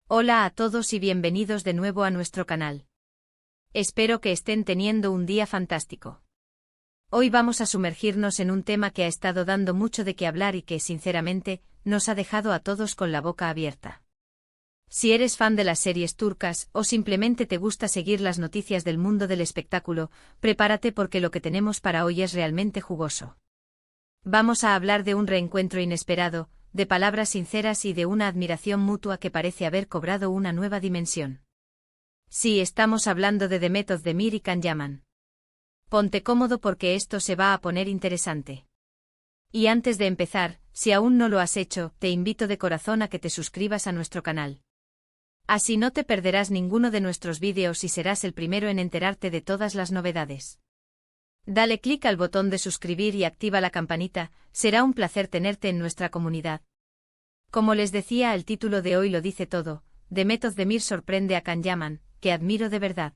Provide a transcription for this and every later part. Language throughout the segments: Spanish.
Hola a todos y bienvenidos de nuevo a nuestro canal. Espero que estén teniendo un día fantástico. Hoy vamos a sumergirnos en un tema que ha estado dando mucho de qué hablar y que, sinceramente, nos ha dejado a todos con la boca abierta. Si eres fan de las series turcas o simplemente te gusta seguir las noticias del mundo del espectáculo, prepárate porque lo que tenemos para hoy es realmente jugoso. Vamos a hablar de un reencuentro inesperado, de palabras sinceras y de una admiración mutua que parece haber cobrado una nueva dimensión. Sí, estamos hablando de Demet Özdemir y Can Yaman. Ponte cómodo porque esto se va a poner interesante. Y antes de empezar, si aún no lo has hecho, te invito de corazón a que te suscribas a nuestro canal. Así no te perderás ninguno de nuestros vídeos y serás el primero en enterarte de todas las novedades. Dale clic al botón de suscribir y activa la campanita, será un placer tenerte en nuestra comunidad. Como les decía, el título de hoy lo dice todo: Demet Özdemir sorprende a Can Yaman, que admiro de verdad.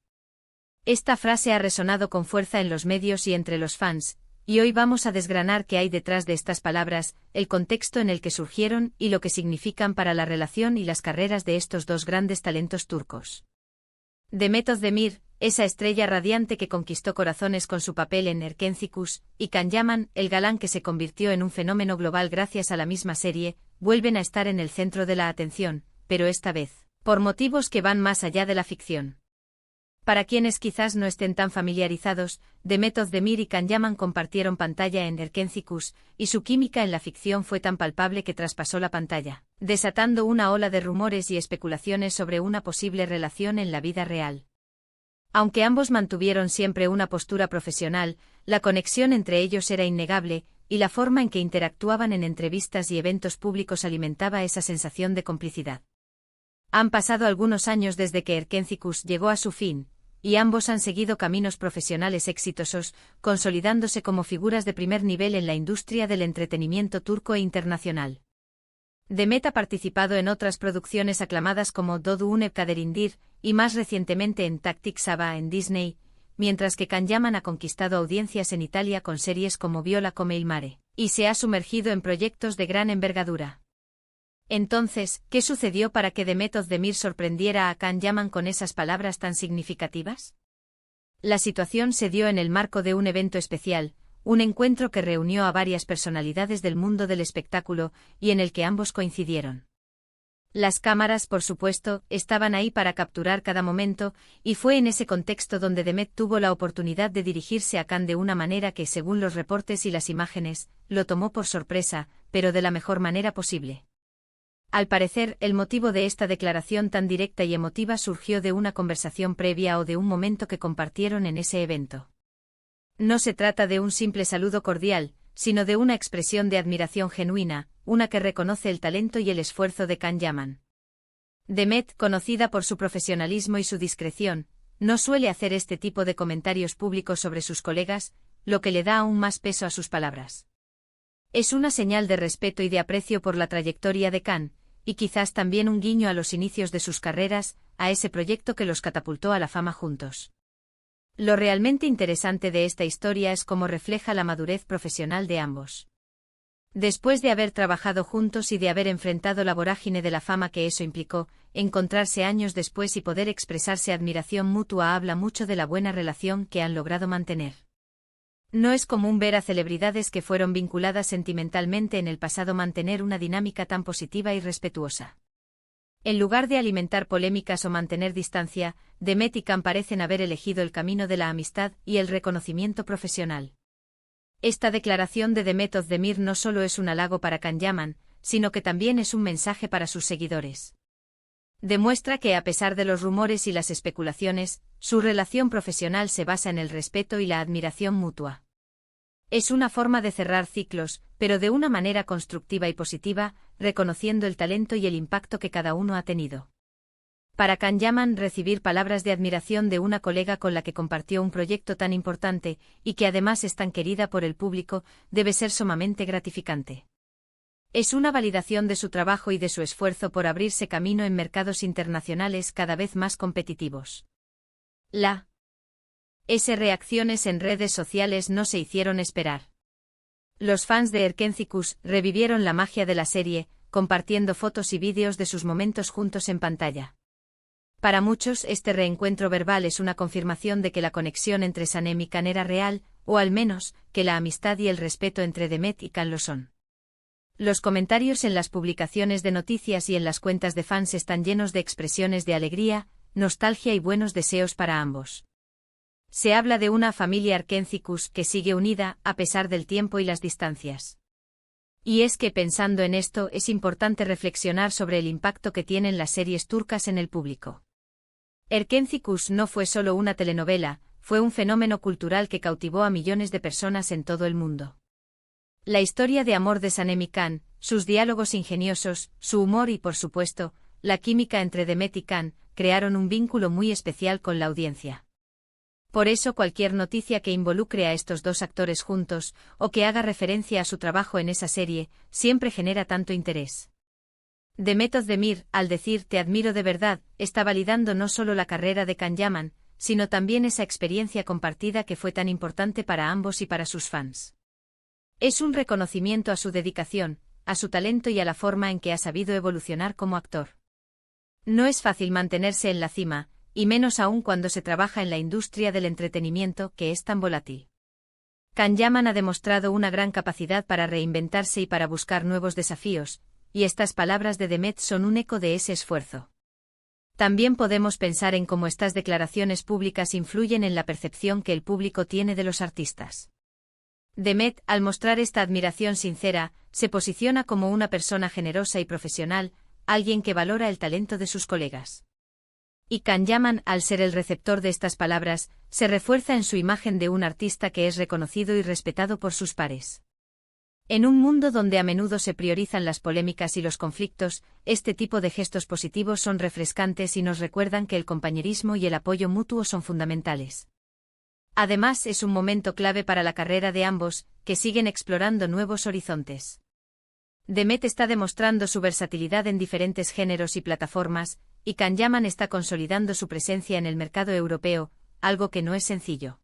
Esta frase ha resonado con fuerza en los medios y entre los fans, y hoy vamos a desgranar qué hay detrás de estas palabras, el contexto en el que surgieron y lo que significan para la relación y las carreras de estos dos grandes talentos turcos. Demet Özdemir, esa estrella radiante que conquistó corazones con su papel en Erkenci, y Can Yaman, el galán que se convirtió en un fenómeno global gracias a la misma serie, vuelven a estar en el centro de la atención, pero esta vez, por motivos que van más allá de la ficción. Para quienes quizás no estén tan familiarizados, Demet Özdemir y Can Yaman compartieron pantalla en Erkenci, y su química en la ficción fue tan palpable que traspasó la pantalla, desatando una ola de rumores y especulaciones sobre una posible relación en la vida real. Aunque ambos mantuvieron siempre una postura profesional, la conexión entre ellos era innegable, y la forma en que interactuaban en entrevistas y eventos públicos alimentaba esa sensación de complicidad. Han pasado algunos años desde que Erkenci llegó a su fin, y ambos han seguido caminos profesionales exitosos, consolidándose como figuras de primer nivel en la industria del entretenimiento turco e internacional. Demet ha participado en otras producciones aclamadas como Doğduğun Kaderindir, y más recientemente en Taktik Saba en Disney, mientras que Can Yaman ha conquistado audiencias en Italia con series como Viola come il mare, y se ha sumergido en proyectos de gran envergadura. Entonces, ¿qué sucedió para que Demet Özdemir sorprendiera a Can Yaman con esas palabras tan significativas? La situación se dio en el marco de un evento especial, un encuentro que reunió a varias personalidades del mundo del espectáculo, y en el que ambos coincidieron. Las cámaras, por supuesto, estaban ahí para capturar cada momento, y fue en ese contexto donde Demet tuvo la oportunidad de dirigirse a Can de una manera que, según los reportes y las imágenes, lo tomó por sorpresa, pero de la mejor manera posible. Al parecer, el motivo de esta declaración tan directa y emotiva surgió de una conversación previa o de un momento que compartieron en ese evento. No se trata de un simple saludo cordial, sino de una expresión de admiración genuina, una que reconoce el talento y el esfuerzo de Can Yaman. Demet, conocida por su profesionalismo y su discreción, no suele hacer este tipo de comentarios públicos sobre sus colegas, lo que le da aún más peso a sus palabras. Es una señal de respeto y de aprecio por la trayectoria de Can, y quizás también un guiño a los inicios de sus carreras, a ese proyecto que los catapultó a la fama juntos. Lo realmente interesante de esta historia es cómo refleja la madurez profesional de ambos. Después de haber trabajado juntos y de haber enfrentado la vorágine de la fama que eso implicó, encontrarse años después y poder expresarse admiración mutua habla mucho de la buena relación que han logrado mantener. No es común ver a celebridades que fueron vinculadas sentimentalmente en el pasado mantener una dinámica tan positiva y respetuosa. En lugar de alimentar polémicas o mantener distancia, Demet y Can parecen haber elegido el camino de la amistad y el reconocimiento profesional. Esta declaración de Demet Özdemir no solo es un halago para Can Yaman, sino que también es un mensaje para sus seguidores. Demuestra que, a pesar de los rumores y las especulaciones, su relación profesional se basa en el respeto y la admiración mutua. Es una forma de cerrar ciclos, pero de una manera constructiva y positiva, reconociendo el talento y el impacto que cada uno ha tenido. Para Can Yaman, recibir palabras de admiración de una colega con la que compartió un proyecto tan importante, y que además es tan querida por el público, debe ser sumamente gratificante. Es una validación de su trabajo y de su esfuerzo por abrirse camino en mercados internacionales cada vez más competitivos. Reacciones en redes sociales no se hicieron esperar. Los fans de Erkenci revivieron la magia de la serie, compartiendo fotos y vídeos de sus momentos juntos en pantalla. Para muchos, este reencuentro verbal es una confirmación de que la conexión entre Sanem y Can era real, o al menos, que la amistad y el respeto entre Demet y Can lo son. Los comentarios en las publicaciones de noticias y en las cuentas de fans están llenos de expresiones de alegría, nostalgia y buenos deseos para ambos. Se habla de una familia Erkenci-Kuş que sigue unida, a pesar del tiempo y las distancias. Y es que pensando en esto es importante reflexionar sobre el impacto que tienen las series turcas en el público. Erkenci-Kuş no fue solo una telenovela, fue un fenómeno cultural que cautivó a millones de personas en todo el mundo. La historia de amor de Sanem y Can, sus diálogos ingeniosos, su humor y por supuesto, la química entre Demet y Can, crearon un vínculo muy especial con la audiencia. Por eso cualquier noticia que involucre a estos dos actores juntos, o que haga referencia a su trabajo en esa serie, siempre genera tanto interés. Demet Özdemir, al decir "te admiro de verdad", está validando no solo la carrera de Can Yaman, sino también esa experiencia compartida que fue tan importante para ambos y para sus fans. Es un reconocimiento a su dedicación, a su talento y a la forma en que ha sabido evolucionar como actor. No es fácil mantenerse en la cima, y menos aún cuando se trabaja en la industria del entretenimiento, que es tan volátil. Can Yaman ha demostrado una gran capacidad para reinventarse y para buscar nuevos desafíos, y estas palabras de Demet son un eco de ese esfuerzo. También podemos pensar en cómo estas declaraciones públicas influyen en la percepción que el público tiene de los artistas. Demet, al mostrar esta admiración sincera, se posiciona como una persona generosa y profesional, alguien que valora el talento de sus colegas. Y Can Yaman, al ser el receptor de estas palabras, se refuerza en su imagen de un artista que es reconocido y respetado por sus pares. En un mundo donde a menudo se priorizan las polémicas y los conflictos, este tipo de gestos positivos son refrescantes y nos recuerdan que el compañerismo y el apoyo mutuo son fundamentales. Además, es un momento clave para la carrera de ambos, que siguen explorando nuevos horizontes. Demet está demostrando su versatilidad en diferentes géneros y plataformas, y Can Yaman está consolidando su presencia en el mercado europeo, algo que no es sencillo.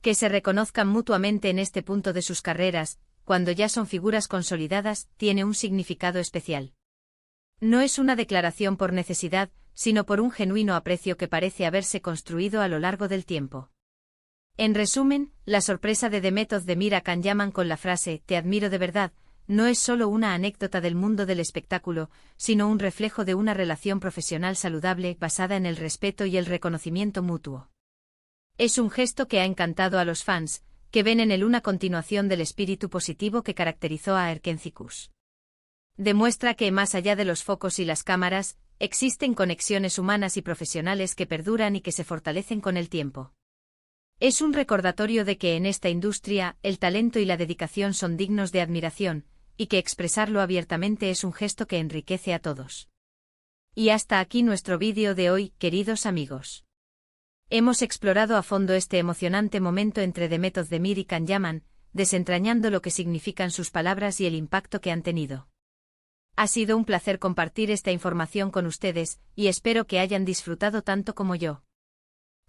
Que se reconozcan mutuamente en este punto de sus carreras, cuando ya son figuras consolidadas, tiene un significado especial. No es una declaración por necesidad, sino por un genuino aprecio que parece haberse construido a lo largo del tiempo. En resumen, la sorpresa de Demet Özdemir a Can Yaman con la frase "te admiro de verdad", no es solo una anécdota del mundo del espectáculo, sino un reflejo de una relación profesional saludable basada en el respeto y el reconocimiento mutuo. Es un gesto que ha encantado a los fans, que ven en él una continuación del espíritu positivo que caracterizó a Erkenci-Kuş. Demuestra que, más allá de los focos y las cámaras, existen conexiones humanas y profesionales que perduran y que se fortalecen con el tiempo. Es un recordatorio de que en esta industria, el talento y la dedicación son dignos de admiración, y que expresarlo abiertamente es un gesto que enriquece a todos. Y hasta aquí nuestro vídeo de hoy, queridos amigos. Hemos explorado a fondo este emocionante momento entre Demet Özdemir y Can Yaman, desentrañando lo que significan sus palabras y el impacto que han tenido. Ha sido un placer compartir esta información con ustedes, y espero que hayan disfrutado tanto como yo.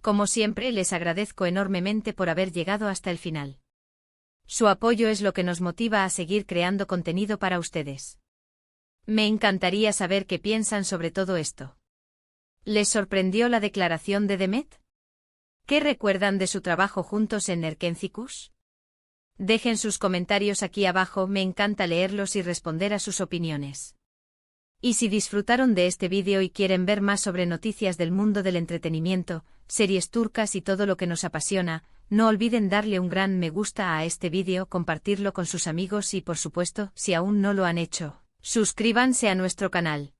Como siempre, les agradezco enormemente por haber llegado hasta el final. Su apoyo es lo que nos motiva a seguir creando contenido para ustedes. Me encantaría saber qué piensan sobre todo esto. ¿Les sorprendió la declaración de Demet? ¿Qué recuerdan de su trabajo juntos en Erkenci-Kuş? Dejen sus comentarios aquí abajo, me encanta leerlos y responder a sus opiniones. Y si disfrutaron de este vídeo y quieren ver más sobre noticias del mundo del entretenimiento, series turcas y todo lo que nos apasiona, no olviden darle un gran me gusta a este vídeo, compartirlo con sus amigos y, por supuesto, si aún no lo han hecho, suscríbanse a nuestro canal.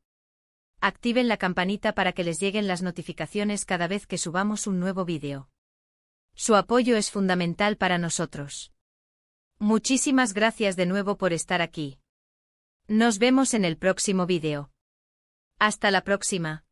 Activen la campanita para que les lleguen las notificaciones cada vez que subamos un nuevo vídeo. Su apoyo es fundamental para nosotros. Muchísimas gracias de nuevo por estar aquí. Nos vemos en el próximo vídeo. Hasta la próxima.